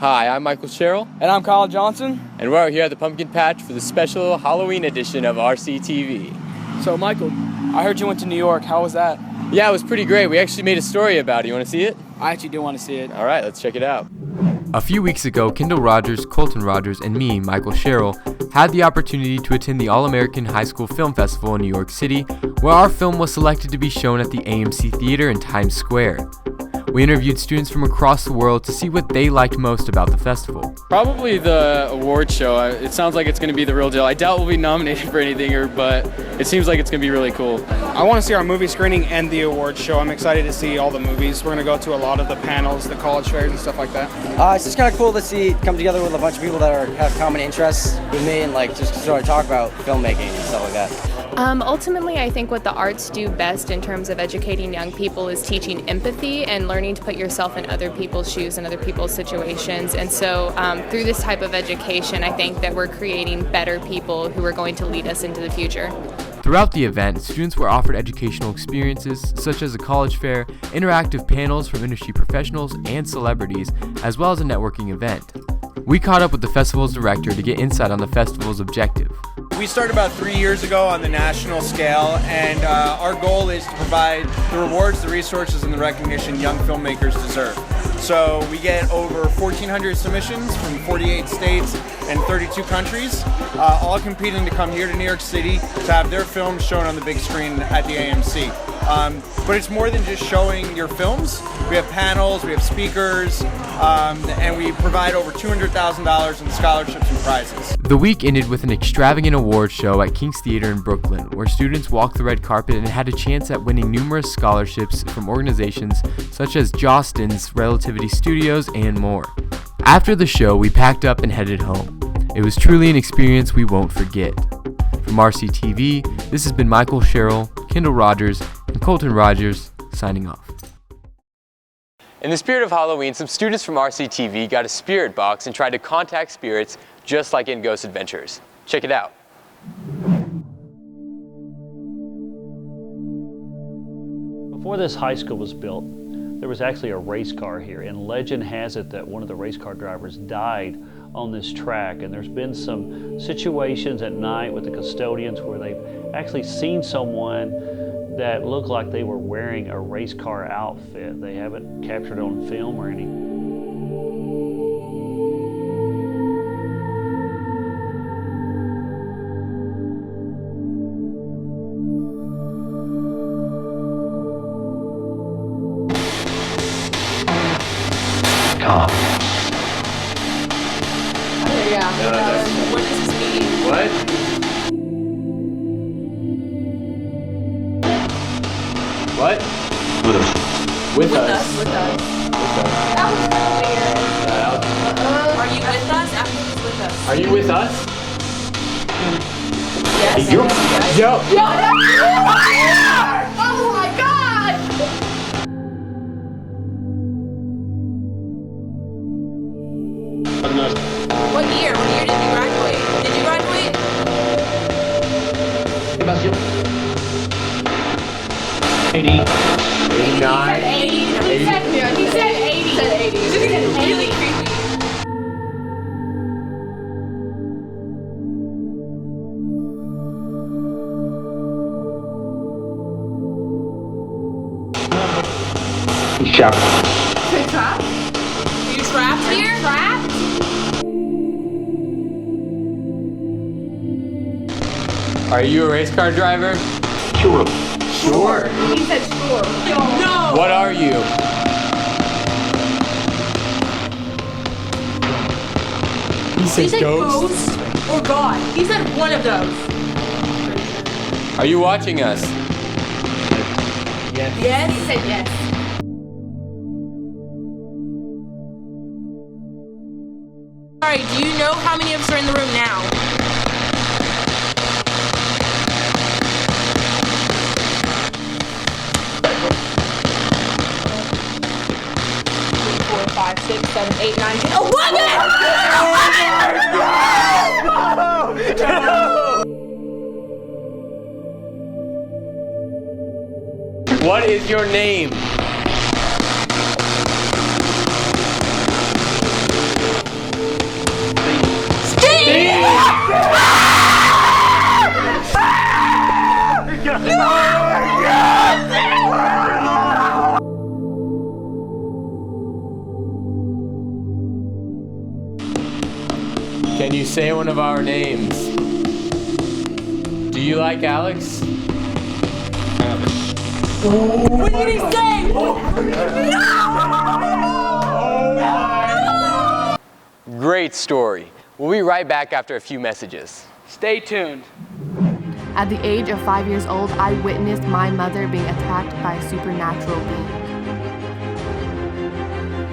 Hi, I'm Michael Sherrill. And I'm Kyle Johnson. And we're out here at the Pumpkin Patch for the special Halloween edition of RCTV. So Michael, I heard you went to New York. How was that? Yeah, it was pretty great. We actually made a story about it. You want to see it? I actually do want to see it. All right, let's check it out. A few weeks ago, Kendall Rogers, Colton Rogers, and me, Michael Sherrill, had the opportunity to attend the All-American High School Film Festival in New York City, where our film was selected to be shown at the AMC Theater in Times Square. We interviewed students from across the world to see what they liked most about the festival. Probably the award show. It sounds like it's going to be the real deal. I doubt we'll be nominated for anything, but it seems like it's going to be really cool. I want to see our movie screening and the award show. I'm excited to see all the movies. We're going to go to a lot of the panels, the college fairs and stuff like that. It's just kind of cool to come together with a bunch of people that have common interests with me and just sort of talk about filmmaking and stuff like that. Ultimately, I think what the arts do best in terms of educating young people is teaching empathy and learning to put yourself in other people's shoes and other people's situations. And so through this type of education, I think that we're creating better people who are going to lead us into the future. Throughout the event, students were offered educational experiences such as a college fair, interactive panels from industry professionals and celebrities, as well as a networking event. We caught up with the festival's director to get insight on the festival's objective. We started about 3 years ago on the national scale, and our goal is to provide the rewards, the resources, and the recognition young filmmakers deserve. So we get over 1,400 submissions from 48 states and 32 countries, all competing to come here to New York City to have their films shown on the big screen at the AMC. But it's more than just showing your films. We have panels, we have speakers, and we provide over $200,000 in scholarships and prizes. The week ended with an extravagant award show at King's Theater in Brooklyn, where students walked the red carpet and had a chance at winning numerous scholarships from organizations such as Jostens, Relativity Studios, and more. After the show, we packed up and headed home. It was truly an experience we won't forget. From RCTV, this has been Michael Sherrill, Kendall Rogers, and Colton Rogers, signing off. In the spirit of Halloween, some students from RCTV got a spirit box and tried to contact spirits just like in Ghost Adventures. Check it out. Before this high school was built, there was actually a race car here, and legend has it that one of the race car drivers died on this track, and there's been some situations at night with the custodians where they've actually seen someone that looked like they were wearing a race car outfit. They haven't captured it on film or anything. Calm. Yeah. What does this mean? What? What? With us. With us. With us. That was weird. Are you with us? After this with us. Are you with us? Yes. Yo! Oh my God! What year? What year did you graduate? Did you graduate? 80. 89. 80. He said 80. He said 80. He said 80. This is really creepy. He's trapped. Is it trapped? Are you trapped here? Trapped? Are you a race car driver? Sure. Sure. He said sure. No. What are you? He said ghost. Or God. He said one of those. Are you watching us? Yes. He said yes. Sorry, do you know how many of us are in the room now? 4, 5, 6, 7, 8, 9, 10, 11! What is your name? Can you say one of our names? Do you like Alex? What did he say? Great story. We'll be right back after a few messages. Stay tuned. At the age of 5 years old, I witnessed my mother being attacked by a supernatural being.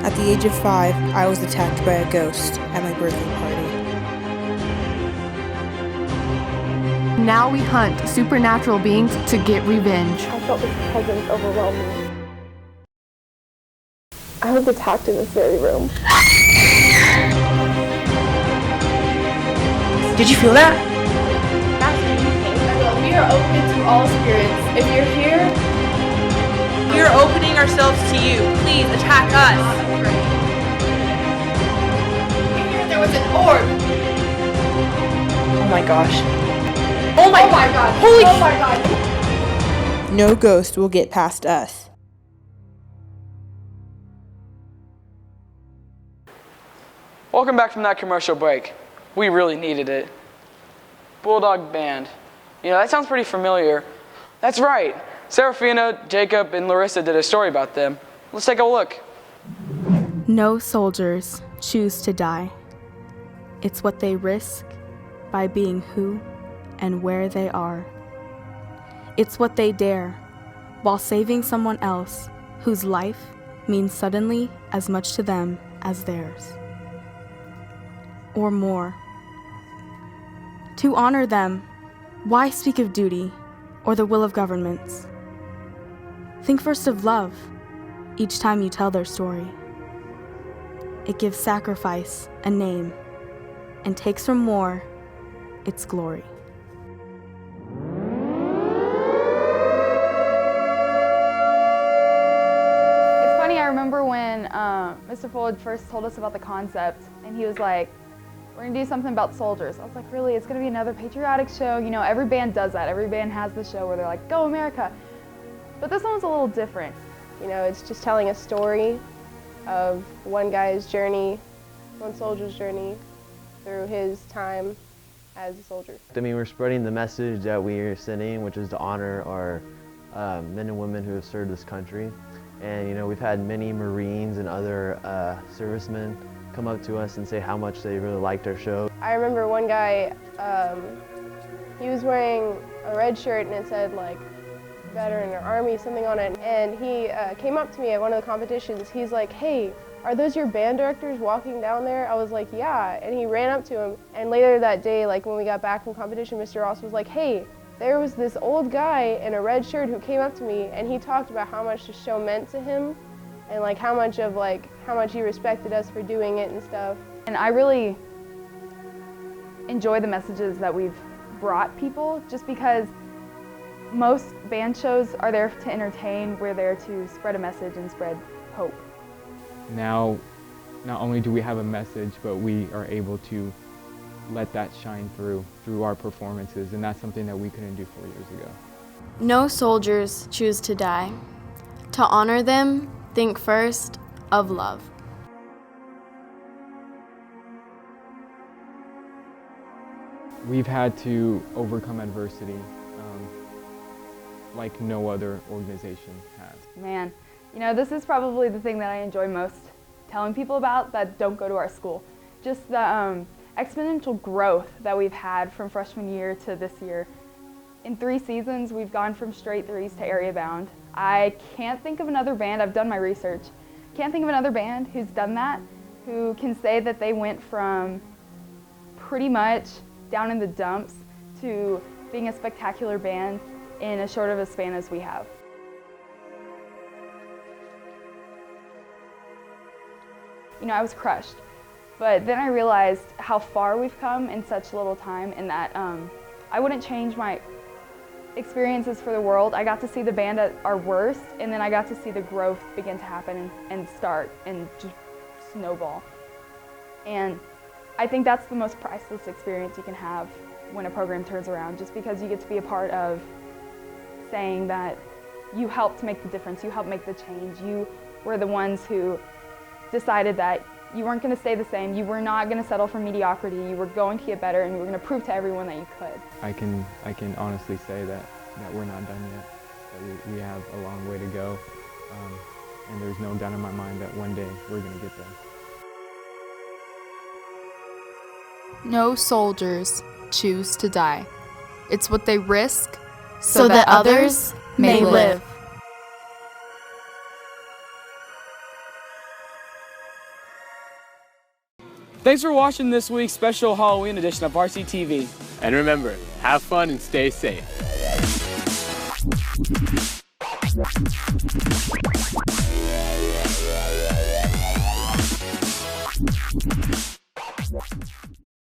At the age of 5, I was attacked by a ghost at my birthday party. Now we hunt supernatural beings to get revenge. I felt this presence overwhelm me. I was attacked in this very room. Did you feel that? We are open to all spirits. If you're here, we are opening ourselves to you. Please attack us. there was an orb. Oh my gosh. Oh my god. Holy. Oh my god. No ghost will get past us. Welcome back from that commercial break. We really needed it. Bulldog Band. You know, that sounds pretty familiar. That's right. Serafina, Jacob, and Larissa did a story about them. Let's take a look. No soldiers choose to die. It's what they risk by being who and where they are. It's what they dare while saving someone else whose life means suddenly as much to them as theirs. Or more. To honor them, why speak of duty or the will of governments? Think first of love each time you tell their story. It gives sacrifice a name and takes from war its glory. It's funny, I remember when Mr. Fullwood first told us about the concept, and he was like, we're gonna do something about soldiers. I was like, really? It's gonna be another patriotic show? You know, every band does that. Every band has the show where they're like, go America. But this one's a little different. You know, it's just telling a story of one guy's journey, one soldier's journey through his time as a soldier. I mean, we're spreading the message that we are sending, which is to honor our men and women who have served this country. And, you know, we've had many Marines and other servicemen come up to us and say how much they really liked our show. I remember one guy, he was wearing a red shirt and it said like veteran or army, something on it. And he came up to me at one of the competitions. He's like, hey, are those your band directors walking down there? I was like, yeah. And he ran up to him. And later that day, like when we got back from competition, Mr. Ross was like, hey, there was this old guy in a red shirt who came up to me and he talked about how much the show meant to him and like how much he respected us for doing it and stuff. And I really enjoy the messages that we've brought people, just because most band shows are there to entertain. We're there to spread a message and spread hope. Now, not only do we have a message, but we are able to let that shine through our performances, and that's something that we couldn't do 4 years ago. No soldiers choose to die. To honor them, think first of love. We've had to overcome adversity like no other organization has. Man, you know, this is probably the thing that I enjoy most telling people about that don't go to our school. Just the exponential growth that we've had from freshman year to this year. In 3 seasons, we've gone from straight threes to area bound. I can't think of another band, I've done my research, can't think of another band who's done that who can say that they went from pretty much down in the dumps to being a spectacular band in as short of a span as we have. You know, I was crushed, but then I realized how far we've come in such little time, and that I wouldn't change my experiences for the world. I got to see the band at our worst, and then I got to see the growth begin to happen and start and just snowball. And I think that's the most priceless experience you can have when a program turns around, just because you get to be a part of saying that you helped make the difference, you helped make the change, you were the ones who decided that you weren't going to stay the same, you were not going to settle for mediocrity, you were going to get better, and you were going to prove to everyone that you could. I can honestly say that we're not done yet, that we have a long way to go, and there's no doubt in my mind that one day we're going to get there. No soldiers choose to die. It's what they risk so that others may live. Thanks for watching this week's special Halloween edition of RCTV. And remember, have fun and stay safe.